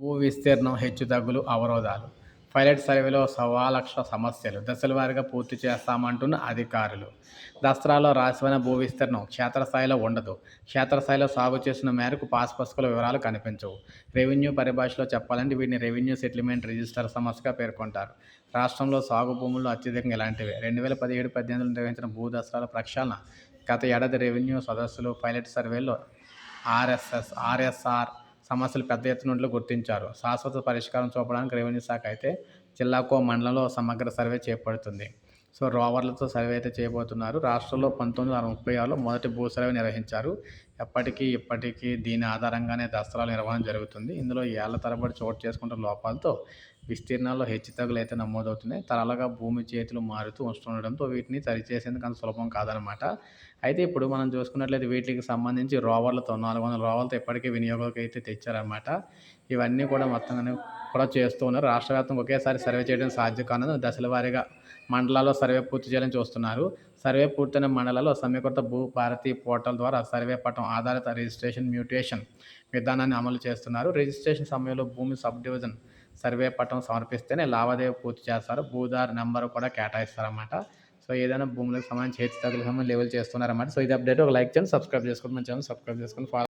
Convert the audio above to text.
భూ విస్తీర్ణం, హెచ్చుతగ్గులు, అవరోధాలు. పైలట్ సర్వేలో సవాలక్ష సమస్యలు దశలవారీగా పూర్తి చేస్తామంటున్న అధికారులు. దసరాలో రాసిపోయిన భూ విస్తీర్ణం క్షేత్రస్థాయిలో ఉండదు. క్షేత్రస్థాయిలో సాగు చేసిన మేరకు పాస్ పుస్తకాల వివరాలు కనిపించవు. రెవెన్యూ పరిభాషలో చెప్పాలంటే వీటిని రెవెన్యూ సెటిల్మెంట్ రిజిస్టర్ సమస్యగా పేర్కొంటారు. రాష్ట్రంలో సాగు భూముల్లో అత్యధికంగా ఇలాంటివే. 2017-18లో నిర్వహించిన భూ దసరాల ప్రక్షాళన, గత ఏడాది రెవెన్యూ సదస్సులు, పైలట్ సర్వేల్లో ఆర్ఎస్ఆర్ సమస్యలు పెద్ద ఎత్తున ఉన్నట్లు గుర్తించారు. శాశ్వత పరిష్కారం చూపడానికి రెవెన్యూ శాఖ అయితే జిల్లాకో మండలంలో సమగ్ర సర్వే చేపడుతుంది. రోవర్లతో సర్వే అయితే చేయబోతున్నారు. రాష్ట్రంలో 1936లో మొదటి భూ సర్వే నిర్వహించారు. ఇప్పటికీ దీని ఆధారంగానే దసరాల నిర్వహణ జరుగుతుంది. ఇందులో ఏళ్ల తరబడి చోటు చేసుకుంటున్న లోపాలతో విస్తీర్ణాల్లో హెచ్చుతగ్గులు అయితే నమోదవుతున్నాయి. తరాలుగా భూమి చేతులు మారుతూ వస్తుండడంతో వీటిని సరిచేసేందుకు అంత సులభం కాదనమాట. అయితే ఇప్పుడు మనం చూసుకున్నట్లయితే వీటికి సంబంధించి రోవర్లతో 400 రోవర్లతో ఇప్పటికే వినియోగంలోకి అయితే తెచ్చారనమాట. ఇవన్నీ కూడా మొత్తంగానే కూడా చేస్తూ ఉన్నారు. రాష్ట్ర వ్యాప్తంగా ఒకేసారి సర్వే చేయడం సాధ్యం కానందున దశల వారీగా మండలాల్లో సర్వే పూర్తి చేయాలని చూస్తున్నారు. సర్వే పూర్తయిన మండలాల్లో సమీకృత భూ భారతి పోర్టల్ ద్వారా సర్వే పటం ఆధారిత రిజిస్ట్రేషన్ మ్యూటేషన్ విధానాన్ని అమలు చేస్తున్నారు. రిజిస్ట్రేషన్ సమయంలో భూమి సబ్ డివిజన్ సర్వే పటం సమర్పిస్తేనే లావాదేవీ పూర్తి చేస్తారు. భూదారు నెంబర్ కూడా కేటాయిస్తారన్నమాట. ఏదైనా భూములకు సంబంధించి హెచ్చుతగ్గులకు సంబంధించి లెవెల్ చేస్తున్నారన్నమాట. ఇది అప్డేట్. ఒక లైక్ చేయండి, సబ్స్క్రైబ్ చేసుకోండి. మన ఛానల్ సబ్స్క్రైబ్ చేసుకొని ఫాలో